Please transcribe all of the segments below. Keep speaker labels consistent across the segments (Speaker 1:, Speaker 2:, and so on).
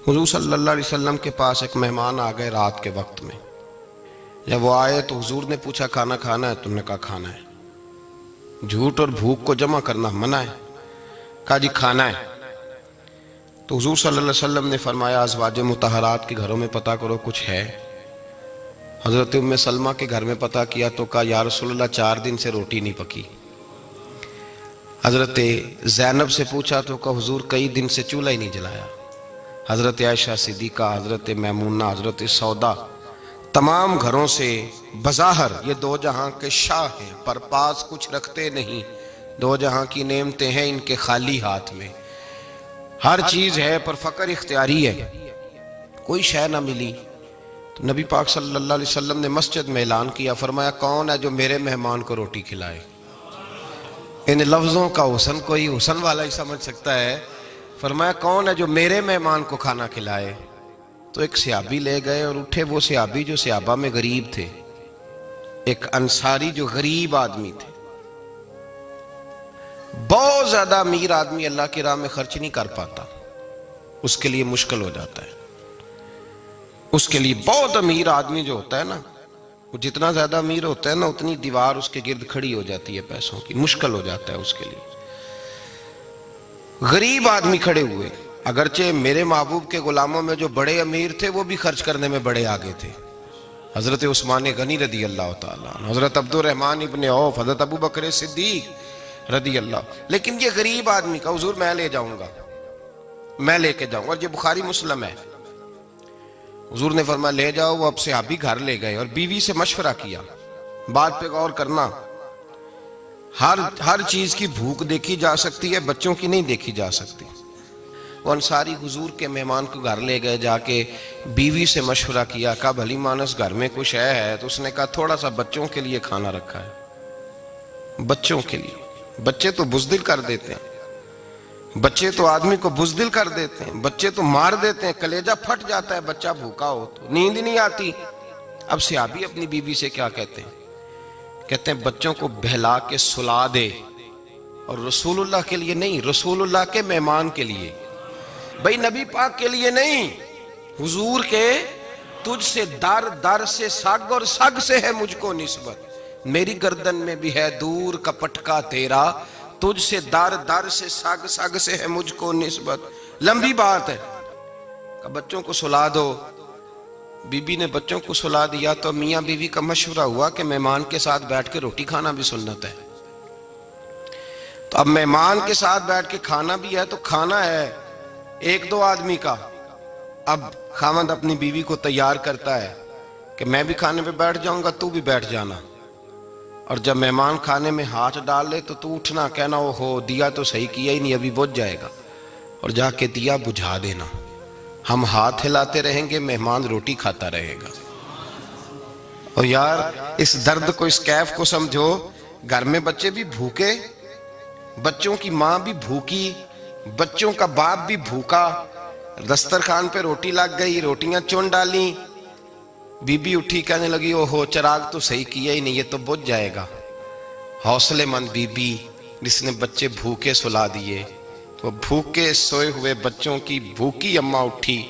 Speaker 1: حضور صلی اللہ علیہ وسلم کے پاس ایک مہمان آ گئے رات کے وقت میں. جب وہ آئے تو حضور نے پوچھا کھانا کھانا ہے؟ تم نے کہا کھانا ہے. جھوٹ اور بھوک کو جمع کرنا منع ہے. کہا جی کھانا ہے. تو حضور صلی اللہ علیہ وسلم نے فرمایا ازواج مطہرات کے گھروں میں پتہ کرو کچھ ہے. حضرت ام سلمہ کے گھر میں پتہ کیا تو کہا یا رسول اللہ 4 دن سے روٹی نہیں پکی. حضرت زینب سے پوچھا تو کہا حضور کئی دن سے چولہا ہی نہیں جلایا. حضرت عائشہ صدیقہ، حضرت میمونہ، حضرت سودا، تمام گھروں سے بظاہر یہ 2 جہاں کے شاہ ہیں، پر پاس کچھ رکھتے نہیں. 2 جہاں کی نعمتیں ہیں ان کے خالی ہاتھ میں. ہر چیز ہے پر فقر اختیاری ہے. کوئی شے نہ ملی تو نبی پاک صلی اللہ علیہ وسلم نے مسجد میں اعلان کیا، فرمایا کون ہے جو میرے مہمان کو روٹی کھلائے؟ ان لفظوں کا حسن کوئی حسن والا ہی سمجھ سکتا ہے. فرمایا کون ہے جو میرے مہمان کو کھانا کھلائے؟ تو ایک صحابی لے گئے اور اٹھے وہ صحابی جو صحابہ میں غریب تھے، ایک انصاری جو غریب آدمی تھے. بہت زیادہ امیر آدمی اللہ کی راہ میں خرچ نہیں کر پاتا، اس کے لیے مشکل ہو جاتا ہے. اس کے لیے بہت امیر آدمی جو ہوتا ہے نا، وہ جتنا زیادہ امیر ہوتا ہے نا اتنی دیوار اس کے گرد کھڑی ہو جاتی ہے پیسوں کی، مشکل ہو جاتا ہے اس کے لیے. غریب آدمی کھڑے ہوئے. اگرچہ میرے محبوب کے غلاموں میں جو بڑے امیر تھے وہ بھی خرچ کرنے میں بڑے آگے تھے. حضرت عثمان غنی رضی اللہ تعالیٰ عنہ، حضرت عبد الرحمن ابن عوف، حضرت ابو بکر صدیق رضی اللہ. لیکن یہ غریب آدمی کا حضور میں لے جاؤں گا، میں لے کے جاؤں گا. اور یہ بخاری مسلم ہے. حضور نے فرمایا لے جاؤ. وہ اب صحابی گھر لے گئے اور بیوی سے مشورہ کیا. بات پہ غور کرنا، ہر چیز کی بھوک دیکھی جا سکتی ہے، بچوں کی نہیں دیکھی جا سکتی. وہ انصاری حضور کے مہمان کو گھر لے گئے، جا کے بیوی سے مشورہ کیا. کہا بھلی مانس گھر میں کچھ ہے؟ تو اس نے کہا تھوڑا سا بچوں کے لیے کھانا رکھا ہے. بچوں کے لیے. بچے تو بزدل کر دیتے ہیں، بچے تو آدمی کو بزدل کر دیتے ہیں، بچے تو مار دیتے ہیں، کلیجہ پھٹ جاتا ہے بچہ بھوکا ہو تو، نیند نہیں آتی. اب صحابی اپنی بیوی سے کیا کہتے ہیں؟ کہتے ہیں بچوں کو بہلا کے سلا دے، اور رسول اللہ کے لیے نہیں، رسول اللہ کے مہمان کے لیے. بھئی نبی پاک کے لیے نہیں، حضور کے. تجھ سے در در سے سگ اور سگ سے ہے مجھ کو نسبت، میری گردن میں بھی ہے دور کا پٹکا تیرا. تجھ سے در در سے سگ سگ سے ہے مجھ کو نسبت. لمبی بات ہے. کہ بچوں کو سلا دو. بی بی نے بچوں کو سلا دیا تو میاں بیوی کا مشورہ ہوا کہ مہمان کے ساتھ بیٹھ کے روٹی کھانا بھی سنت ہے. تو اب مہمان کے ساتھ بیٹھ کے کھانا بھی ہے تو کھانا ہے 1-2 آدمی کا. اب خاوند اپنی بیوی کو تیار کرتا ہے کہ میں بھی کھانے پہ بیٹھ جاؤں گا، تو بھی بیٹھ جانا. اور جب مہمان کھانے میں ہاتھ ڈال لے تو اٹھنا، کہنا او ہو دیا تو صحیح کیا ہی نہیں، ابھی بجھ جائے گا. اور جا کے دیا بجھا دینا. ہم ہاتھ ہلاتے رہیں گے، مہمان روٹی کھاتا رہے گا. اور یار اس درد کو، اس کیف کو سمجھو. گھر میں بچے بھی بھوکے، بچوں کی ماں بھی بھوکی، بچوں کا باپ بھی بھوکا. دسترخوان پہ روٹی لگ گئی، روٹیاں چن ڈالیں. بی بی اٹھی کہنے لگی او ہو چراغ تو صحیح کیا ہی نہیں، یہ تو بجھ جائے گا. حوصلے مند بی بی جس نے بچے بھوکے سلا دیے. وہ بھوکے سوئے ہوئے بچوں کی بھوکی اماں اٹھی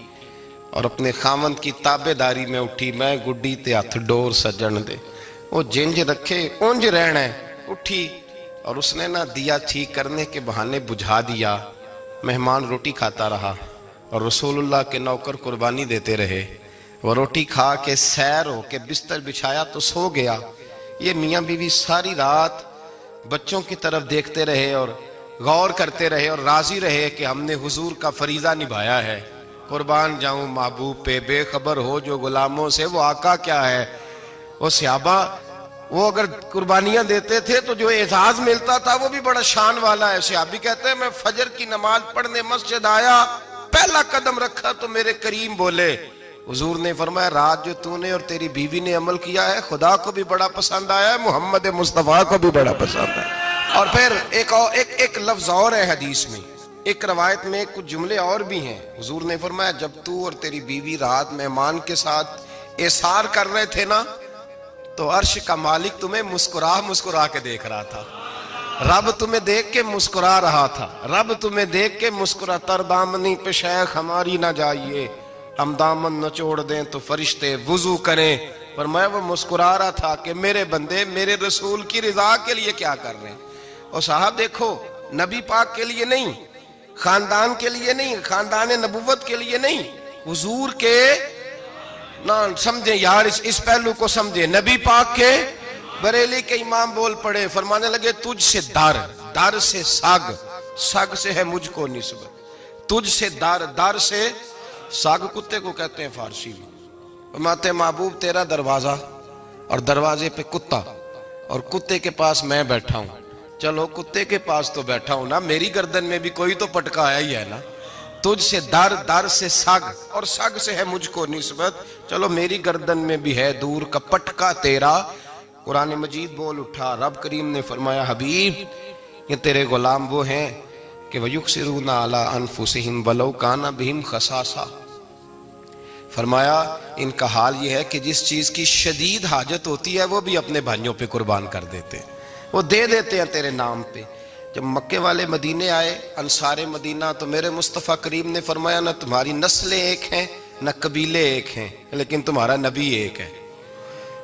Speaker 1: اور اپنے خاوند کی تابع داری میں اٹھی. میں گڈی تے ہتھ ڈور سجن دے، وہ جنج رکھے اونج رہنا ہے. اٹھی اور اس نے نہ دیا ٹھیک کرنے کے بہانے بجھا دیا. مہمان روٹی کھاتا رہا اور رسول اللہ کے نوکر قربانی دیتے رہے. وہ روٹی کھا کے سیر ہو کے بستر بچھایا تو سو گیا. یہ میاں بیوی ساری رات بچوں کی طرف دیکھتے رہے اور غور کرتے رہے اور راضی رہے کہ ہم نے حضور کا فریضہ نبھایا ہے. قربان جاؤں محبوب پہ، بے خبر ہو جو غلاموں سے وہ آقا کیا ہے. وہ صحابہ وہ اگر قربانیاں دیتے تھے تو جو اعزاز ملتا تھا وہ بھی بڑا شان والا ہے. صحابی کہتے ہیں میں فجر کی نماز پڑھنے مسجد آیا، پہلا قدم رکھا تو میرے کریم بولے. حضور نے فرمایا رات جو تو نے اور تیری بیوی نے عمل کیا ہے خدا کو بھی بڑا پسند آیا ہے، محمد مصطفیٰ کو بھی بڑا پسند ہے. اور پھر ایک لفظ اور ہے حدیث میں، ایک روایت میں کچھ جملے اور بھی ہیں. حضور نے فرمایا جب تو اور تیری بیوی رات مہمان کے ساتھ ایثار کر رہے تھے نا تو عرش کا مالک تمہیں مسکرا مسکرا کے دیکھ رہا تھا. رب تمہیں دیکھ کے مسکرا رہا تھا، رب تمہیں دیکھ کے مسکرا، تر دامنی پہ شیخ ہماری نہ جائیے، ہم دامن نہ چھوڑ دیں تو فرشتے وضو کریں۔ پر میں وہ مسکرا رہا تھا کہ میرے بندے میرے رسول کی رضا کے لیے کیا کر رہے ہیں۔ اور صاحب دیکھو، نبی پاک کے لیے نہیں، خاندان کے لیے نہیں، خاندان نبوت کے لیے نہیں، حضور کے نہ سمجھیں یار، اس پہلو کو سمجھیں، نبی پاک کے بریلی کے امام بول پڑے، فرمانے لگے تجھ سے در سے سگ سے ہے مجھ کو نسبت، تجھ سے در سے سگ کتے کو کہتے ہیں فارسی میں۔ فرماتے محبوب تیرا دروازہ اور دروازے پہ کتا اور کتے کے پاس میں بیٹھا ہوں، چلو کتے کے پاس تو بیٹھا ہوں نا، میری گردن میں بھی کوئی تو پٹکا آیا ہی ہے نا، تجھ سے در سے سگ اور سگ سے ہے مجھ کو نسبت، چلو میری گردن میں بھی ہے دور کا پٹکا تیرا۔ قرآن مجید بول اٹھا، رب کریم نے فرمایا حبیب یہ تیرے غلام وہ ہیں کہ وَيُقْصِرُونَ عَلَىٰ أَنفُسِهِمْ وَلَوْ كَانَ بِهِمْ خَصَاصَةٌ، فرمایا ان کا حال یہ ہے کہ جس چیز کی شدید حاجت ہوتی ہے وہ بھی اپنے بھائیوں پہ قربان کر دیتے ہیں، وہ دے دیتے ہیں تیرے نام پہ۔ جب مکے والے مدینے آئے انصار مدینہ تو میرے مصطفیٰ کریم نے فرمایا نہ تمہاری نسلیں ایک ہیں نہ قبیلے ایک ہیں، لیکن تمہارا نبی ایک ہے،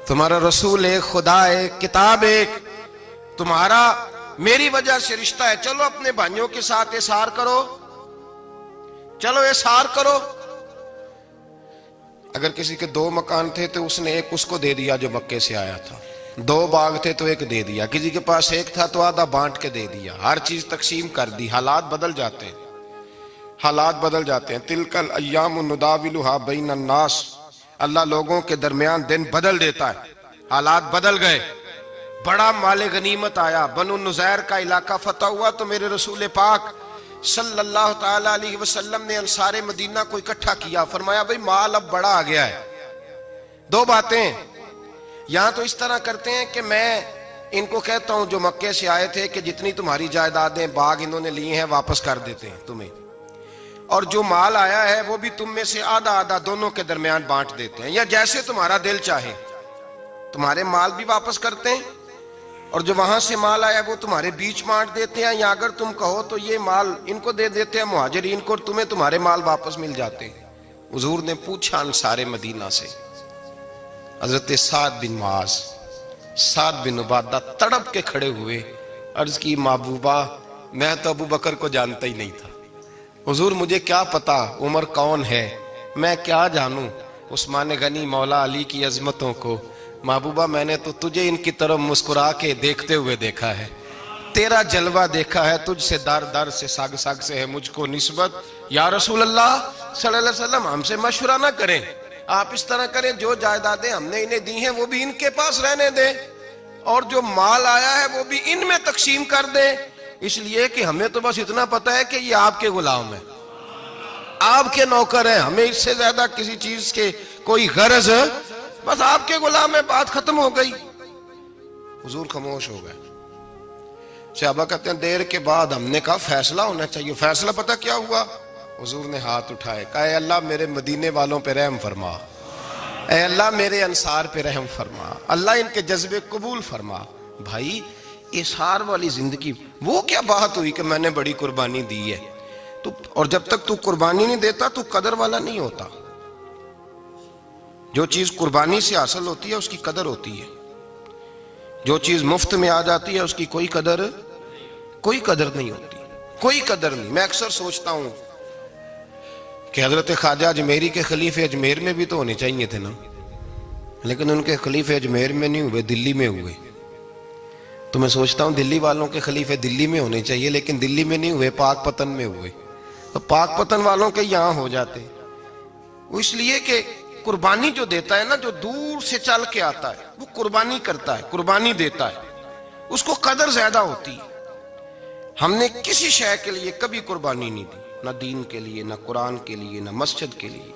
Speaker 1: تمہارا رسول ایک، خدا ایک، کتاب ایک، تمہارا میری وجہ سے رشتہ ہے، چلو اپنے بھائیوں کے ساتھ احسار کرو، چلو احسار کرو۔ اگر کسی کے 2 مکان تھے تو اس نے ایک اس کو دے دیا جو مکے سے آیا تھا، 2 باغ تھے تو ایک دے دیا، کسی کے پاس ایک تھا تو آدھا بانٹ کے دے دیا، ہر چیز تقسیم کر دی۔ حالات بدل جاتے ہیں، حالات بدل جاتے ہیں۔ تلک الایام نداولها بین الناس، اللہ لوگوں کے درمیان دن بدل دیتا ہے، حالات بدل گئے، بڑا مال غنیمت آیا، بنو نزیر کا علاقہ فتح ہوا تو میرے رسول پاک صلی اللہ تعالیٰ علیہ وسلم نے انصار مدینہ کو اکٹھا کیا، فرمایا بھئی مال اب بڑا آ گیا ہے، 2 باتیں، یہاں تو اس طرح کرتے ہیں کہ میں ان کو کہتا ہوں جو مکے سے آئے تھے کہ جتنی تمہاری جائیدادیں باغ انہوں نے لیے ہیں واپس کر دیتے ہیں تمہیں، اور جو مال آیا ہے وہ بھی تم میں سے آدھا آدھا دونوں کے درمیان بانٹ دیتے ہیں، یا جیسے تمہارا دل چاہے، تمہارے مال بھی واپس کرتے ہیں اور جو وہاں سے مال آیا وہ تمہارے بیچ بانٹ دیتے ہیں، یا اگر تم کہو تو یہ مال ان کو دے دیتے ہیں مہاجرین کو، اور تمہیں تمہارے مال واپس مل جاتے ہیں۔ حضور نے پوچھا انصار مدینہ سے، حضرت سعد بن معاذ، سعد بن عبادہ تڑپ کے کھڑے ہوئے، عرض کی محبوبہ میں تو ابو بکر کو جانتا ہی نہیں تھا، حضور مجھے کیا پتا عمر کون ہے، میں کیا جانوں عثمان غنی مولا علی کی عظمتوں کو، محبوبہ میں نے تو تجھے ان کی طرف مسکرا کے دیکھتے ہوئے دیکھا ہے، تیرا جلوہ دیکھا ہے، تجھ سے در سے سگ سے ہے مجھ کو نسبت۔ یا رسول اللہ صلی اللہ علیہ وسلم ہم سے مشورہ نہ کریں، آپ اس طرح کریں جو جائیدادیں ہم نے انہیں دی ہیں وہ بھی ان کے پاس رہنے دیں، اور جو مال آیا ہے وہ بھی ان میں تقسیم کر دیں، اس لیے کہ ہمیں تو بس اتنا پتا ہے کہ یہ آپ کے غلام ہیں، آپ کے نوکر ہیں، ہمیں اس سے زیادہ کسی چیز کے کوئی غرض، بس آپ کے غلام ہے، بات ختم ہو گئی۔ حضور خاموش ہو گئے۔ صحابہ کہتے ہیں دیر کے بعد ہم نے کہا فیصلہ ہونا چاہیے، فیصلہ پتہ کیا ہوا؟ حضور نے ہاتھ اٹھائے، کہا اے اللہ میرے مدینے والوں پہ رحم فرما، اے اللہ میرے انصار پہ رحم فرما، اللہ ان کے جذبے قبول فرما۔ بھائی احسار والی زندگی وہ کیا بات ہوئی کہ میں نے بڑی قربانی دی ہے، اور جب تک تو قربانی نہیں دیتا تو قدر والا نہیں ہوتا۔ جو چیز قربانی سے حاصل ہوتی ہے اس کی قدر ہوتی ہے، جو چیز مفت میں آ جاتی ہے اس کی کوئی قدر نہیں ہوتی، کوئی قدر نہیں۔ میں اکثر سوچتا ہوں کہ حضرت خواجہ اجمیری کے خلیفے اجمیر میں بھی تو ہونے چاہیے تھے نا، لیکن ان کے خلیفے اجمیر میں نہیں ہوئے، دلی میں ہوئے۔ تو میں سوچتا ہوں دلی والوں کے خلیفے دلی میں ہونے چاہیے، لیکن دلی میں نہیں ہوئے، پاک پتن میں ہوئے، تو پاک پتن والوں کے یہاں ہو جاتے۔ وہ اس لیے کہ قربانی جو دیتا ہے نا، جو دور سے چل کے آتا ہے وہ قربانی کرتا ہے، قربانی دیتا ہے، اس کو قدر زیادہ ہوتی ہے۔ ہم نے کسی شے کے لیے کبھی قربانی نہیں دی، نہ دین کے لیے، نہ قرآن کے لیے، نہ مسجد کے لیے،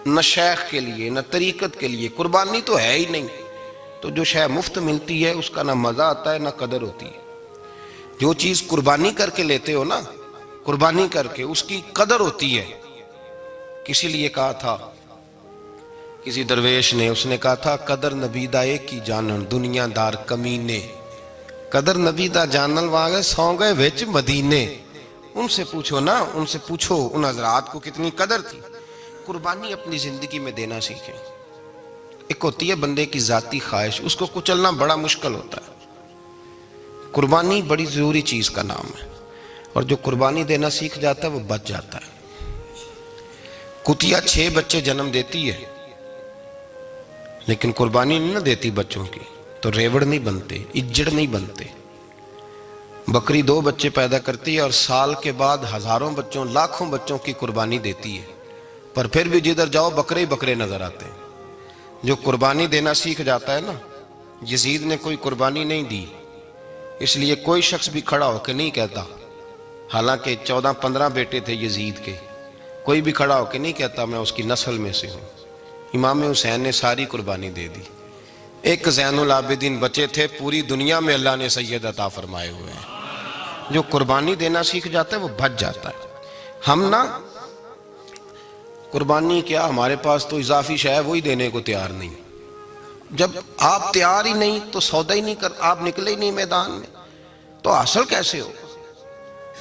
Speaker 1: نہ شیخ کے لیے، نہ طریقت کے لیے، قربانی تو ہے ہی نہیں۔ تو جو شے مفت ملتی ہے اس کا نہ مزہ آتا ہے نہ قدر ہوتی ہے۔ جو چیز قربانی کر کے لیتے ہو نا، قربانی کر کے، اس کی قدر ہوتی ہے۔ کسی لیے کہا تھا کسی درویش نے، اس نے کہا تھا قدر نبیدہ ایک کی جانن دنیا دار کمینے، قدر نبی دا جانن واگے سو گئے وچ مدینے. ان سے پوچھو نا، ان سے پوچھو ان حضرات کو کتنی قدر تھی. قربانی اپنی زندگی میں دینا سیکھیں. ایک ہوتی ہے بندے کی ذاتی خواہش، اس کو کچلنا بڑا مشکل ہوتا ہے. قربانی بڑی ضروری چیز کا نام ہے، اور جو قربانی دینا سیکھ جاتا ہے وہ بچ جاتا ہے. کتیا 6 بچے جنم دیتی ہے لیکن قربانی نہیں نہ دیتی بچوں کی، تو ریوڑ نہیں بنتے، اجڑ نہیں بنتے. بکری 2 بچے پیدا کرتی ہے اور سال کے بعد ہزاروں بچوں، لاکھوں بچوں کی قربانی دیتی ہے، پر پھر بھی جدھر جاؤ بکرے ہی بکرے نظر آتے ہیں. جو قربانی دینا سیکھ جاتا ہے نا، یزید نے کوئی قربانی نہیں دی، اس لیے کوئی شخص بھی کھڑا ہو کے نہیں کہتا، حالانکہ 14-15 بیٹے تھے یزید کے، کوئی بھی کھڑا ہو کے نہیں کہتا میں اس کی نسل میں سے ہوں. امام حسین نے ساری قربانی دے دی. ایک زین العابدین بچے تھے، پوری دنیا میں اللہ نے سید عطا فرمائے ہوئے ہیں. جو قربانی دینا سیکھ جاتا ہے وہ بچ جاتا ہے. ہم نا قربانی کیا، ہمارے پاس تو اضافی شے ہے وہی دینے کو تیار نہیں. جب آپ تیار ہی نہیں تو سودا ہی نہیں کر، آپ نکلے ہی نہیں میدان میں، تو حاصل کیسے ہو؟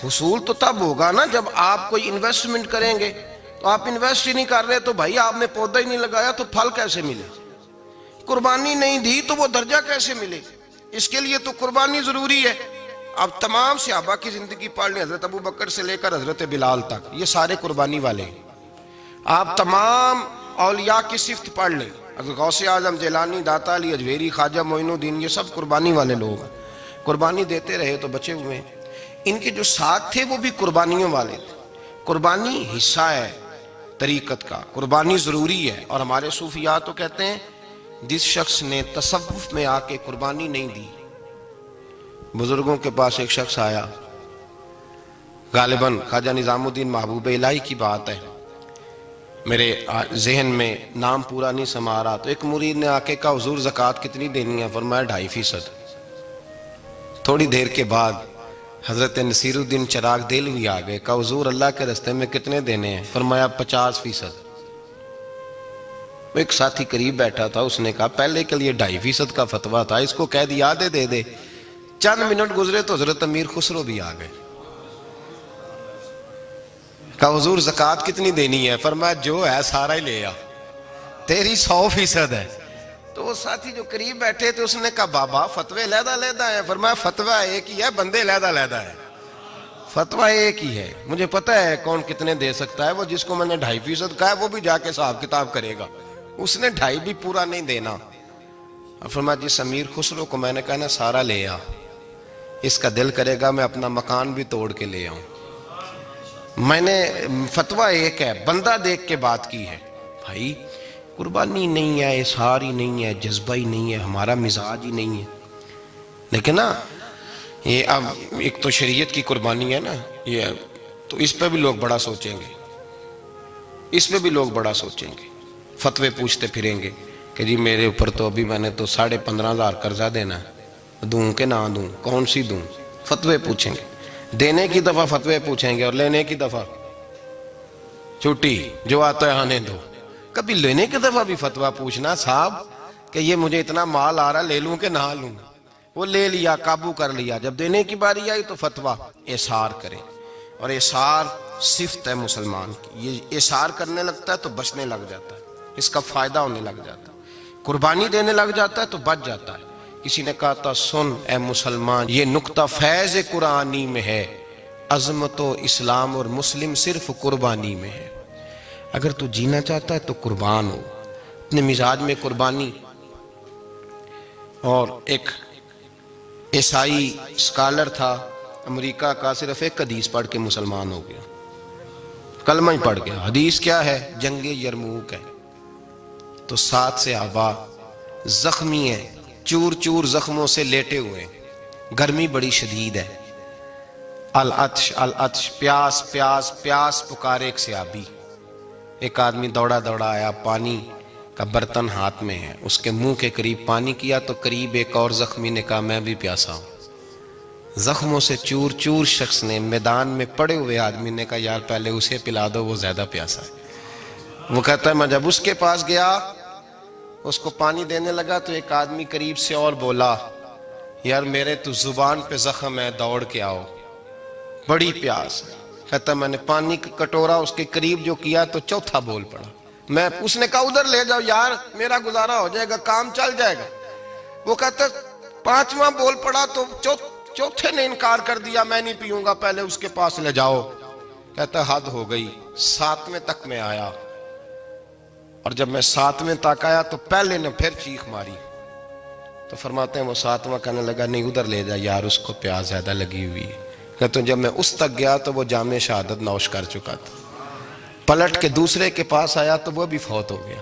Speaker 1: حصول تو تب ہوگا نا جب آپ کوئی انویسٹمنٹ کریں گے. تو آپ انویسٹ ہی نہیں کر رہے تو بھائی آپ نے پودا ہی نہیں لگایا تو پھل کیسے ملے؟ قربانی نہیں دی تو وہ درجہ کیسے ملے؟ اس کے لیے تو قربانی ضروری ہے. اب تمام صحابہ کی زندگی پڑھ لیں، حضرت ابو بکر سے لے کر حضرت بلال تک، یہ سارے قربانی والے ہیں. آپ تمام اولیاء کی صفت پڑھ لیں، غوث اعظم، جیلانی، داتا علی اجویری، خواجہ معین الدین، یہ سب قربانی والے لوگ ہیں. قربانی دیتے رہے تو بچے ہوئے ہیں. ان کے جو ساتھ تھے وہ بھی قربانیوں والے تھے. قربانی حصہ ہے طریقت کا، قربانی ضروری ہے. اور ہمارے صوفیاء تو کہتے ہیں جس شخص نے تصوف میں آ کے قربانی نہیں دی. بزرگوں کے پاس ایک شخص آیا، غالباً خواجہ نظام الدین محبوب الہی کی بات ہے، میرے ذہن میں نام پورا نہیں سما رہا. تو ایک مرید نے آ کے کہا حضور زکوٰۃ کتنی دینی ہے؟ فرمایا 2.5%. تھوڑی دیر کے بعد حضرت نصیر الدین چراغ دہلوی آ گئے، کہا حضور اللہ کے راستے میں کتنے دینے ہیں؟ فرمایا 50%. ایک ساتھی قریب بیٹھا تھا، اس نے کہا پہلے کے لیے 2.5% کا فتویٰ تھا، اس کو کہہ دیا دے دے. چند منٹ گزرے تو حضرت امیر خسرو بھی آ گئے، کہا حضور زکوٰۃ کتنی دینی ہے؟ فرمایا جو ہے سارا ہی لے آ، تیری 100% ہے. تو وہ ساتھی جو قریب بیٹھے تھے اس نے کہا بابا فتوے علیحدہ علیحدہ ہیں. فرمایا فتویٰ ایک ہی ہے، بندے علیحدہ علیحدہ ہے. فتویٰ ایک ہی ہے، مجھے پتہ ہے کون کتنے دے سکتا ہے. وہ جس کو میں نے 2.5% کہا ہے وہ بھی جا کے حساب کتاب کرے گا، اس نے 2.5 بھی پورا نہیں دینا. فرمایا جس امیر خسرو کو میں نے کہا نا سارا لے آ، اس کا دل کرے گا میں اپنا مکان بھی توڑ کے لے آؤں. میں نے فتویٰ ایک ہے، بندہ دیکھ کے بات کی ہے. بھائی قربانی نہیں ہے، اظہار ہی نہیں ہے، جذبہ ہی نہیں ہے، ہمارا مزاج ہی نہیں ہے. لیکن نا یہ اب ایک تو شریعت کی قربانی ہے نا، یہ تو اس پہ بھی لوگ بڑا سوچیں گے، اس پہ بھی لوگ بڑا سوچیں گے. فتوے پوچھتے پھریں گے کہ جی میرے اوپر تو ابھی میں نے تو 15,500 قرضہ دینا ہے، دوں کہ نہ دوں، کون سی دوں؟ فتوے پوچھیں گے. دینے کی دفعہ فتوے پوچھیں گے اور لینے کی دفعہ چھٹی، جو آتا ہے آنے دو. کبھی لینے کی دفعہ بھی فتویٰ پوچھنا صاحب کہ یہ مجھے اتنا مال آ رہا لے لوں کہ نہ لوں. وہ لے لیا، قابو کر لیا. جب دینے کی باری آئی تو فتویٰ احصار کریں. اور احصار صفت ہے مسلمان کی، یہ احصار کرنے لگتا ہے تو بچنے لگ جاتا ہے، اس کا فائدہ ہونے لگ جاتا ہے. قربانی دینے لگ جاتا ہے تو بچ جاتا ہے. کسی نے کہا تھا سن اے مسلمان، یہ نقطہ فیض قرآنی میں ہے، عظمت و اسلام اور مسلم صرف قربانی میں ہے. اگر تو جینا چاہتا ہے تو قربان ہو، اپنے مزاج میں قربانی. اور ایک عیسائی اسکالر تھا امریکہ کا، صرف ایک حدیث پڑھ کے مسلمان ہو گیا، کلمہ ہی پڑھ گیا. حدیث کیا ہے؟ جنگ یرموک ہے. تو 7 صحابہ زخمی ہیں، چور چور زخموں سے لیٹے ہوئے ہیں، گرمی بڑی شدید ہے. العطش العطش، پیاس پیاس پیاس پکارے ایک صحابی. ایک آدمی دوڑا دوڑا آیا، پانی کا برتن ہاتھ میں ہے، اس کے منہ کے قریب پانی کیا تو قریب ایک اور زخمی نے کہا میں بھی پیاسا ہوں. زخموں سے چور چور شخص نے، میدان میں پڑے ہوئے آدمی نے کہا یار پہلے اسے پلا دو، وہ زیادہ پیاسا ہے. وہ کہتا ہے میں جب اس کے پاس گیا، اس کو پانی دینے لگا تو ایک آدمی قریب سے اور بولا یار میرے تو زبان پہ زخم ہے، دوڑ کے آؤ، بڑی پیاس ہے۔ کہتا میں نے پانی کا کٹورا اس کے قریب جو کیا تو چوتھا بول پڑا۔ اس نے کہا ادھر لے جاؤ یار، میرا گزارا ہو جائے گا، کام چل جائے گا۔ وہ کہتا پانچواں بول پڑا تو چوتھے نے انکار کر دیا، میں نہیں پیوں گا، پہلے اس کے پاس لے جاؤ۔ کہتا حد ہو گئی۔ ساتویں تک میں آیا، اور جب میں ساتویں تک آیا تو پہلے نے پھر چیخ ماری۔ تو فرماتے ہیں وہ ساتواں کہنے لگا نہیں ادھر لے جا یار، اس کو پیاس زیادہ لگی ہوئی ہے۔ کہتے ہیں جب میں اس تک گیا تو وہ جام شہادت نوش کر چکا تھا۔ پلٹ کے دوسرے کے پاس آیا تو وہ بھی فوت ہو گیا۔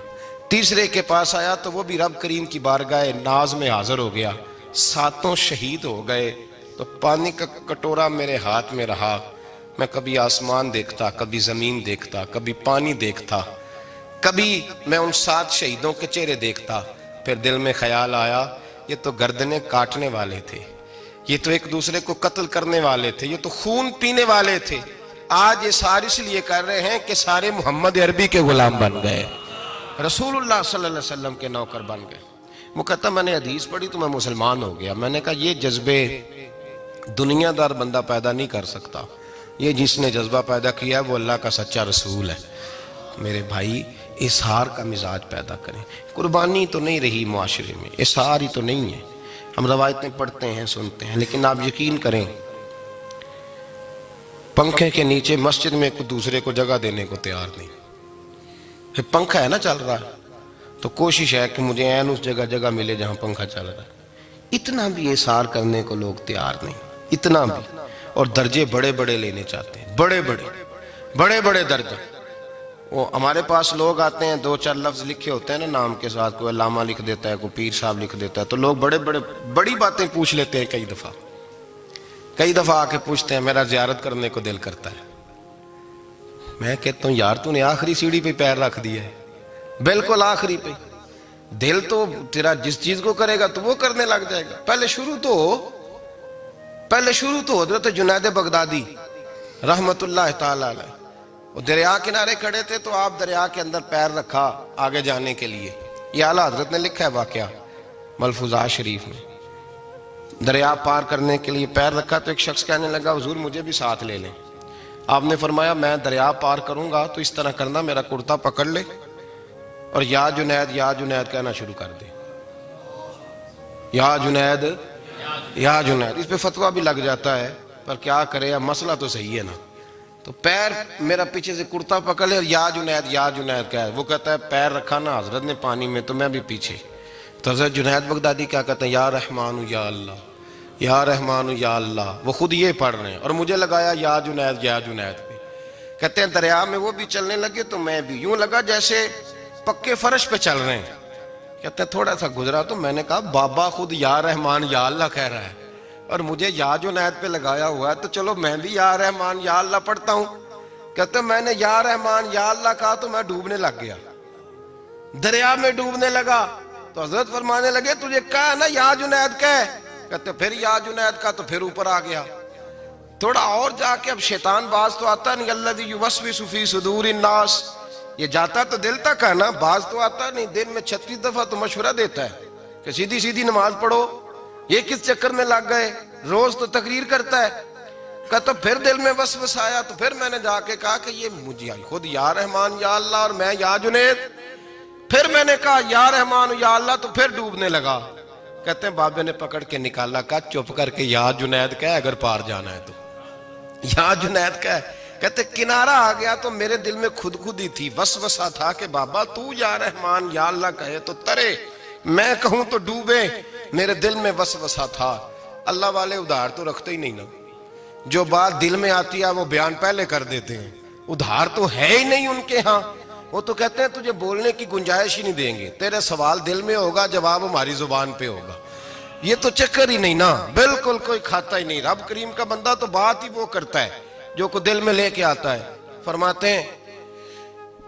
Speaker 1: تیسرے کے پاس آیا تو وہ بھی رب کریم کی بارگاہ ناز میں حاضر ہو گیا۔ ساتوں شہید ہو گئے۔ تو پانی کا کٹورا میرے ہاتھ میں رہا۔ میں کبھی آسمان دیکھتا، کبھی زمین دیکھتا، کبھی پانی دیکھتا، کبھی میں ان 7 شہیدوں کے چہرے دیکھتا۔ پھر دل میں خیال آیا یہ تو گردنیں کاٹنے والے تھے، یہ تو ایک دوسرے کو قتل کرنے والے تھے، یہ تو خون پینے والے تھے۔ آج یہ سارے اس لیے کر رہے ہیں کہ سارے محمد عربی کے غلام بن گئے، رسول اللہ صلی اللہ علیہ وسلم کے نوکر بن گئے۔ وہ کہتا میں نے حدیث پڑھی تو میں مسلمان ہو گیا۔ میں نے کہا یہ جذبے دنیا دار بندہ پیدا نہیں کر سکتا، یہ جس نے جذبہ پیدا کیا ہے وہ اللہ کا سچا رسول ہے۔ میرے بھائی اظہار کا مزاج پیدا کریں۔ قربانی تو نہیں رہی معاشرے میں، اظہار ہی تو نہیں ہے۔ ہم روایتیں پڑھتے ہیں، سنتے ہیں، لیکن آپ یقین کریں پنکھے کے نیچے مسجد میں ایک دوسرے کو جگہ دینے کو تیار نہیں۔ پھر پنکھا ہے نا چل رہا ہے تو کوشش ہے کہ مجھے عین اس جگہ ملے جہاں پنکھا چل رہا ہے۔ اتنا بھی اظہار کرنے کو لوگ تیار نہیں، اتنا بھی۔ اور درجے بڑے بڑے لینے چاہتے ہیں، بڑے بڑے درجے۔ وہ ہمارے پاس لوگ آتے ہیں، 2-4 لفظ لکھے ہوتے ہیں نا نام کے ساتھ، کوئی علامہ لکھ دیتا ہے، کوئی پیر صاحب لکھ دیتا ہے، تو لوگ بڑی باتیں پوچھ لیتے ہیں۔ کئی دفعہ آ کے پوچھتے ہیں میرا زیارت کرنے کو دل کرتا ہے۔ میں کہتا ہوں یار تو نے آخری سیڑھی پہ پیر رکھ دیا ہے، بالکل آخری پہ۔ دل تو تیرا جس چیز کو کرے گا تو وہ کرنے لگ جائے گا۔ پہلے شروع تو حضرت جنید بغدادی رحمت اللہ تعالی علیہ، وہ دریا کنارے کھڑے تھے تو آپ دریا کے اندر پیر رکھا آگے جانے کے لیے۔ یہ اعلیٰ حضرت نے لکھا ہے واقعہ ملفوظات شریف میں۔ دریا پار کرنے کے لیے پیر رکھا تو ایک شخص کہنے لگا حضور مجھے بھی ساتھ لے لیں۔ آپ نے فرمایا میں دریا پار کروں گا تو اس طرح کرنا، میرا کرتا پکڑ لے اور یا جنید یا جنید کہنا شروع کر دے۔ یا جنید یا جنید، اس پہ فتویٰ بھی لگ جاتا ہے، پر کیا کرے، اب مسئلہ تو صحیح ہے نا۔ تو پیر میرا پیچھے سے کرتا پکڑ لے اور یا جنید کہہ، وہ کہتا ہے پیر رکھا نا حضرت نے پانی میں تو میں بھی پیچھے۔ تو حضرت جنید بغدادی کیا کہتے ہیں یا رحمان یا اللہ، یا رحمان یا اللہ، وہ خود یہ پڑھ رہے ہیں اور مجھے لگایا یا جنید پہ۔ کہتے ہیں دریا میں وہ بھی چلنے لگے تو میں بھی، یوں لگا جیسے پکے فرش پہ چل رہے ہیں۔ کہتے ہیں تھوڑا سا گزرا تو میں نے کہا بابا خود یا رحمان یا اللہ کہہ رہا ہے اور مجھے یا جنید پہ لگایا ہوا ہے، تو چلو میں بھی یا رحمان یا اللہ پڑھتا ہوں۔ کہتے ہیں میں نے یا رحمان یا اللہ کہا تو میں ڈوبنے لگ گیا، دریا میں ڈوبنے لگا۔ تو حضرت فرمانے لگے تجھے کہا نا یا جنید کہہ، کہتے پھر یا جنید کا تو پھر اوپر آ گیا۔ تھوڑا اور جا کے اب شیطان باز تو آتا نہیں، الذی یوسوس فی صدور الناس، یہ جاتا تو دل تک ہے نا، باز تو آتا نہیں۔ دن میں 36 دفعہ تو مشورہ دیتا ہے کہ سیدھی نماز پڑھو، یہ کس چکر میں لگ گئے، روز تو تقریر کرتا ہے۔ کہتا پھر دل میں وسوسہ آیا تو پھر میں نے جا کے کہا کہ یہ مجھے خود یا رحمان یا اللہ اور میں یا جنید۔ پھر میں نے کہا یا رحمان یا اللہ تو پھر ڈوبنے لگا۔ کہتے ہیں بابے نے پکڑ کے نکالا، کہا چپ کر کے یا جنید کہہ اگر پار جانا ہے تو، یا جنید کہہ۔ کہتے کنارہ آ گیا تو میرے دل میں خود ہی تھی، وسوسہ تھا کہ بابا تو یا رحمان یا اللہ کہے تو ترے، میں کہوں تو ڈوبے۔ میرے دل میں وسوسہ تھا۔ اللہ والے ادھار تو رکھتے ہی نہیں نا، جو بات دل میں آتی ہے وہ بیان پہلے کر دیتے ہیں، ادھار تو ہے ہی نہیں ان کے ہاں۔ وہ تو کہتے ہیں تجھے بولنے کی گنجائش ہی نہیں دیں گے، تیرے سوال دل میں ہوگا جواب ہماری زبان پہ ہوگا۔ یہ تو چکر ہی نہیں نا، بالکل کوئی کھاتا ہی نہیں۔ رب کریم کا بندہ تو بات ہی وہ کرتا ہے جو کو دل میں لے کے آتا ہے۔ فرماتے ہیں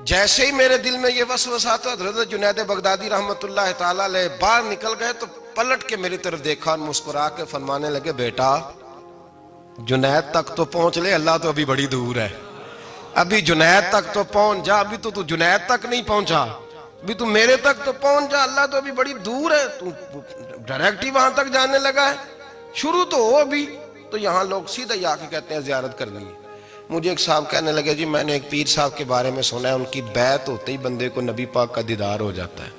Speaker 1: جیسے ہی میرے دل میں یہ وسوسہ تھا، حضرت جنید بغدادی رحمت اللہ تعالیٰ علیہ باہر نکل گئے تو پلٹ کے میری طرف دیکھا اور مسکرا کے فرمانے لگے بیٹا جنید تک تو پہنچ لے، اللہ تو ابھی بڑی دور ہے، ابھی جنید تک تو پہنچ جا، ابھی تو جنید تک نہیں پہنچا، ابھی تو میرے تک تو پہنچ جا، اللہ تو ابھی بڑی دور ہے، تو ڈائریکٹ ہی وہاں تک جانے لگا ہے۔ شروع تو ہو ابھی، تو یہاں لوگ سیدھا ہی آ کے کہتے ہیں زیارت کرنی ہے۔ مجھے ایک صاحب کہنے لگے جی میں نے ایک پیر صاحب کے بارے میں سنا ہے ان کی بیعت ہوتے ہی بندے کو نبی پاک کا دیدار ہو جاتا ہے۔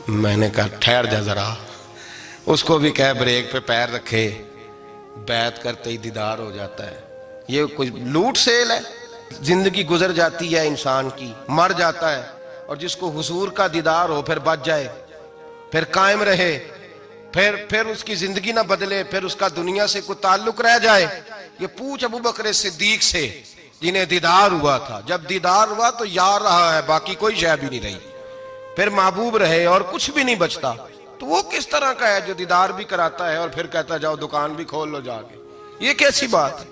Speaker 1: میں نے کہا ٹھہر جا ذرا، اس کو بھی کہہ بریک پہ پیر رکھے، بیعت کرتے ہی دیدار ہو جاتا ہے۔ یہ کچھ لوٹ سیل ہے؟ زندگی گزر جاتی ہے انسان کی، مر جاتا ہے، اور جس کو حضور کا دیدار ہو پھر بچ جائے، پھر قائم رہے، پھر اس کی زندگی نہ بدلے، پھر اس کا دنیا سے کوئی تعلق رہ جائے۔ یہ پوچھ ابو بکر صدیق سے جنہیں دیدار ہوا تھا، جب دیدار ہوا تو یار رہا ہے، باقی کوئی شے بھی نہیں رہی، پھر محبوب رہے اور کچھ بھی نہیں بچتا۔ تو وہ کس طرح کا ہے جو دیدار بھی کراتا ہے اور پھر کہتا جاؤ دکان بھی کھول لو جا کے؟ یہ کیسی بات؟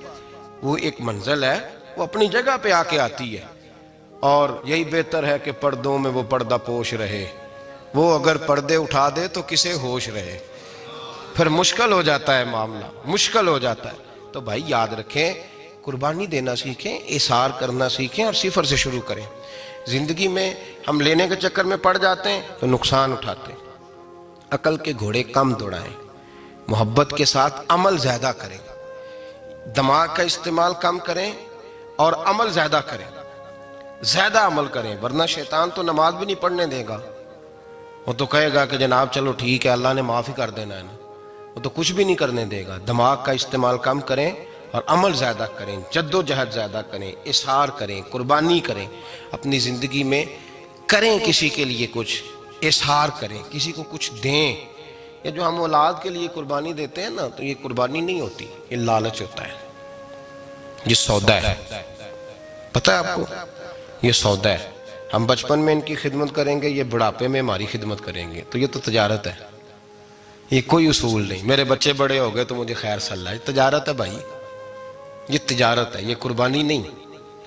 Speaker 1: وہ ایک منزل ہے، وہ اپنی جگہ پہ آ کے آتی ہے، اور یہی بہتر ہے کہ پردوں میں وہ پردہ پوش رہے۔ وہ اگر پردے اٹھا دے تو کسے ہوش رہے، پھر مشکل ہو جاتا ہے معاملہ، مشکل ہو جاتا ہے۔ تو بھائی یاد رکھیں، قربانی دینا سیکھیں، اثار کرنا سیکھیں، اور صفر سے شروع کریں۔ زندگی میں ہم لینے کے چکر میں پڑ جاتے ہیں تو نقصان اٹھاتے ہیں۔ عقل کے گھوڑے کم دوڑائیں، محبت کے ساتھ عمل زیادہ کریں، دماغ کا استعمال کم کریں اور عمل زیادہ کریں، زیادہ عمل کریں، ورنہ شیطان تو نماز بھی نہیں پڑھنے دے گا۔ وہ تو کہے گا کہ جناب چلو ٹھیک ہے اللہ نے معافی کر دینا ہے نا، وہ تو کچھ بھی نہیں کرنے دے گا۔ دماغ کا استعمال کم کریں اور عمل زیادہ کریں، جد و جہد زیادہ کریں، اظہار کریں، قربانی کریں، اپنی زندگی میں کریں، کسی کے لیے کچھ اظہار کریں، کسی کو کچھ دیں۔ یہ جو ہم اولاد کے لیے قربانی دیتے ہیں نا، تو یہ قربانی نہیں ہوتی، یہ لالچ ہوتا ہے، یہ سودا ہے۔ پتہ ہے آپ کو یہ سودا ہے؟ ہم بچپن میں ان کی خدمت کریں گے، یہ بڑھاپے میں ہماری خدمت کریں گے، تو یہ تو تجارت ہے، یہ کوئی اصول نہیں۔ میرے بچے بڑے ہو گئے تو مجھے خیر صلی اللہ، یہ تجارت ہے بھائی، یہ تجارت ہے، یہ قربانی نہیں،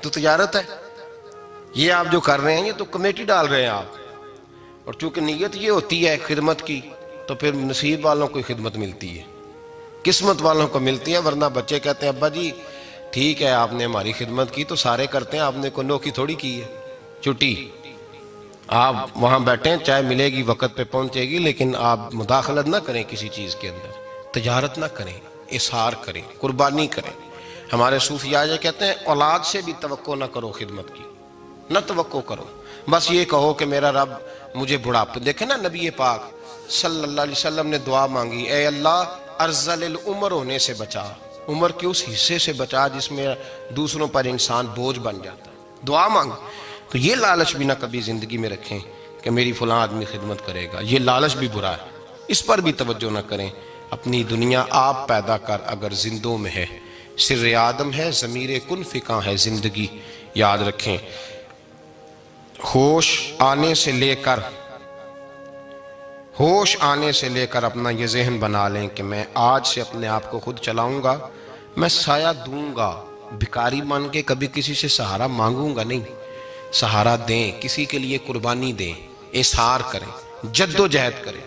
Speaker 1: تو تجارت ہے۔ یہ آپ جو کر رہے ہیں یہ تو کمیٹی ڈال رہے ہیں آپ، اور چونکہ نیت یہ ہوتی ہے خدمت کی، تو پھر نصیب والوں کو خدمت ملتی ہے، قسمت والوں کو ملتی ہے۔ ورنہ بچے کہتے ہیں ابا جی ٹھیک ہے آپ نے ہماری خدمت کی تو سارے کرتے ہیں، آپ نے کوئی نوکی تھوڑی کی ہے، چھٹی آپ وہاں بیٹھیں، چائے ملے گی وقت پہ پہنچے گی، لیکن آپ مداخلت نہ کریں کسی چیز کے اندر، تجارت نہ کریں، اظہار کریں، قربانی کریں۔ ہمارے صوفیاء یہ کہتے ہیں اولاد سے بھی توقع نہ کرو خدمت کی، نہ توقع کرو، بس یہ کہو کہ میرا رب مجھے بڑھاپے۔ دیکھیں نا نبی پاک صلی اللہ علیہ وسلم نے دعا مانگی، اے اللہ ارذل العمر ہونے سے بچا، عمر کے اس حصے سے بچا جس میں دوسروں پر انسان بوجھ بن جاتا ہے، دعا مانگ۔ تو یہ لالچ بھی نہ کبھی زندگی میں رکھیں کہ میری فلاں آدمی خدمت کرے گا، یہ لالچ بھی برا ہے، اس پر بھی توجہ نہ کریں۔ اپنی دنیا آپ پیدا کر اگر زندوں میں ہے، سر آدم ہے، ضمیر کن فکاں ہے زندگی، یاد رکھیں۔ ہوش آنے سے لے کر اپنا یہ ذہن بنا لیں کہ میں آج سے اپنے آپ کو خود چلاؤں گا، میں سایہ دوں گا، بھکاری مان کے کبھی کسی سے سہارا مانگوں گا نہیں، سہارا دیں، کسی کے لیے قربانی دیں، اظہار کریں، جد و جہد کریں۔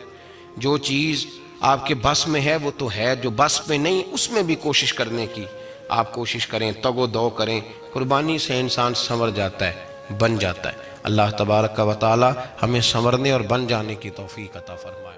Speaker 1: جو چیز آپ کے بس میں ہے وہ تو ہے، جو بس میں نہیں اس میں بھی کوشش کرنے کی آپ کوشش کریں، تگ و دو کریں۔ قربانی سے انسان سنور جاتا ہے، بن جاتا ہے۔ اللہ تبارک و تعالی ہمیں سنورنے اور بن جانے کی توفیق عطا فرمائے۔